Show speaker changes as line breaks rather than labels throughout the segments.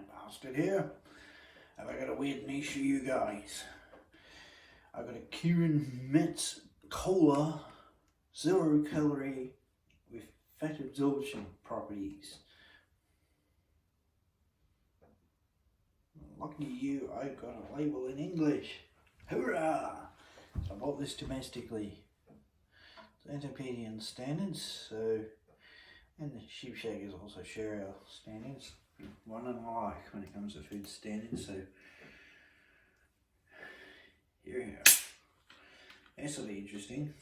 Bastard here. Have I got a weird niche for you guys? I've got a Kirin Mets Cola, 0 calorie with fat absorption properties. Lucky you, I've got a label in English. Hoorah! So I bought this domestically. It's Antipodean standards, so, and the sheep shaggers also share our standards. One and alike when it comes to food standards, so here we go. This will be interesting.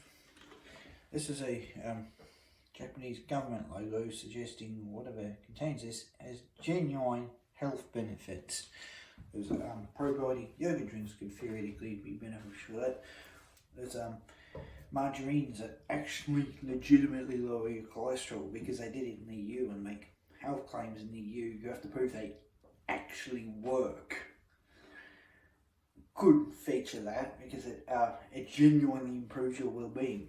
This is a Japanese government logo suggesting whatever contains this has genuine health benefits. There's probiotic yogurt drinks could theoretically be beneficial for that. There's margarines that actually legitimately lower your cholesterol because they did it in the EU and make health claims in the EU. You have to prove they actually work. Could feature that because it genuinely improves your well-being.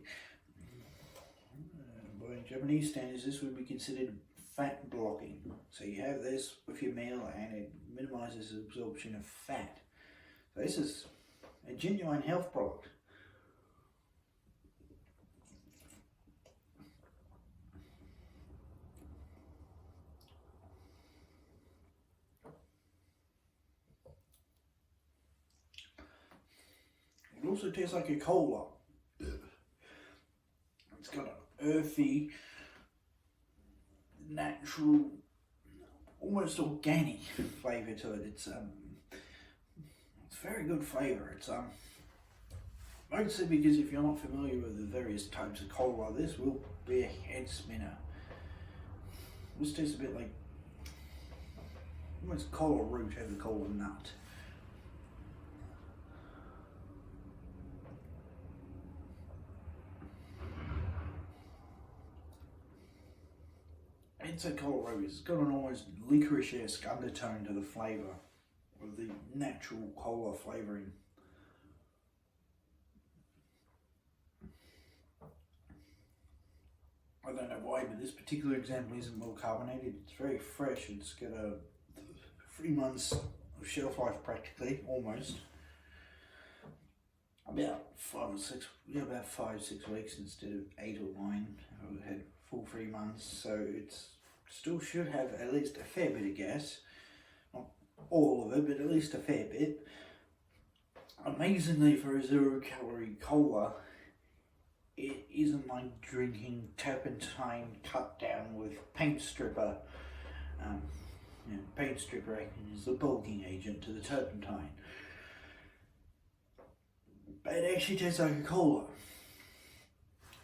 By Japanese standards, this would be considered fat blocking. So you have this with your meal and it minimises absorption of fat. So this is a genuine health product. It also tastes like a cola. It's got an earthy, natural, almost organic flavour to it. It's very good flavour. It's mostly because if you're not familiar with the various types of cola, this will be a head spinner. This tastes a bit like almost cola root over cola nut. It's a cola root. It's got an almost licorice-esque undertone to the flavour of the natural cola flavouring. I don't know why, but this particular example isn't well carbonated. It's very fresh. It's got a 3 months of shelf life practically, almost. About 5 or 6, about 5-6 weeks instead of 8 or 9. I've had full 3 months, so it's still should have at least a fair bit of gas. Not all of it, but at least a fair bit. Amazingly, for a 0 calorie cola, it isn't like drinking turpentine cut down with paint stripper. Paint stripper acting as the bulking agent to the turpentine. But it actually tastes like a cola.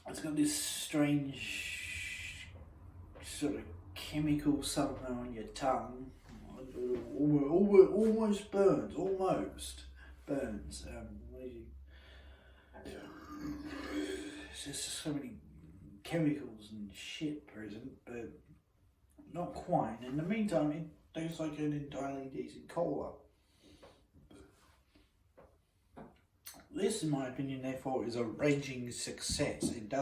It's got this strange sort of chemical something on your tongue. Almost burns. It's just so many chemicals and shit present, but not quite. In the meantime, it tastes like an entirely decent cola. This, in my opinion, therefore, is a raging success. It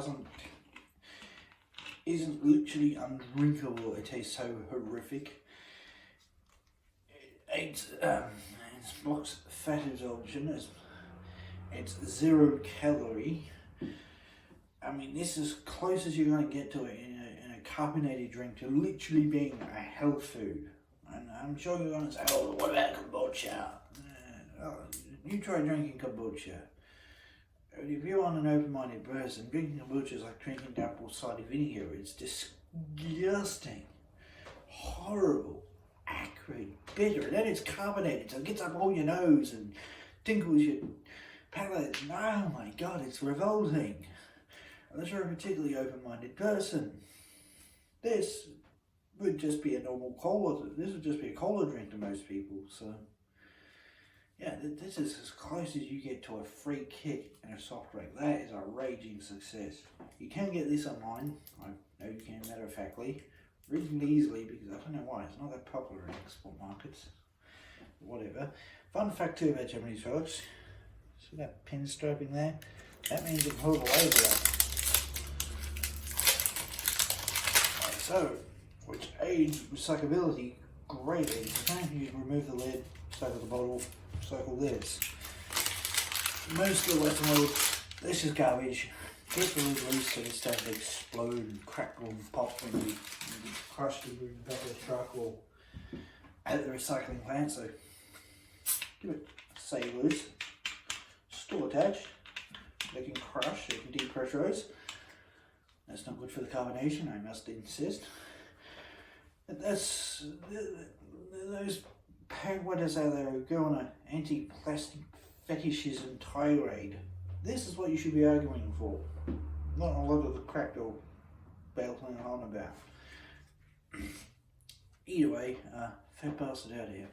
isn't literally undrinkable. It tastes so horrific. It blocks fat absorption. It's 0 calorie. I mean, this is as close as you're going to get to it in a carbonated drink to literally being a health food. And I'm sure you're going to say, oh, what about kombucha? You try drinking kombucha. If you're an open-minded person, drinking kombucha is like drinking apple cider vinegar. It's disgusting, horrible, acrid, bitter, and then it's carbonated, so it gets up all your nose and tinkles your palate. Oh my God, it's revolting. Unless you're a particularly open-minded person, this would just be a normal cola. This would just be a cola drink to most people. So, yeah, this is as close as you get to a free kick in a soft drink. That is a raging success. You can get this online. I know you can, matter of factly, reasonably easily, because I don't know why it's not that popular in export markets. Whatever. Fun fact too about Japanese folks. See that pinstriping there? That means it pulled the label up. So, which aids recyclability greatly. You remove the lid, circle the bottle, circle this. Most of the Western world, this is garbage. Get the lid loose so it starts to explode and crackle and pop when you crush it in the back of the truck or at the recycling plant. So give it, say loose, still attached. They can crush, they can depressurize. That's not good for the carbonation, I must insist. That's those parameters out there who go on an anti-plastic fetishism tirade. This is what you should be arguing for. Not a lot of the crap you're battling on about. Either way, fat bastard out here.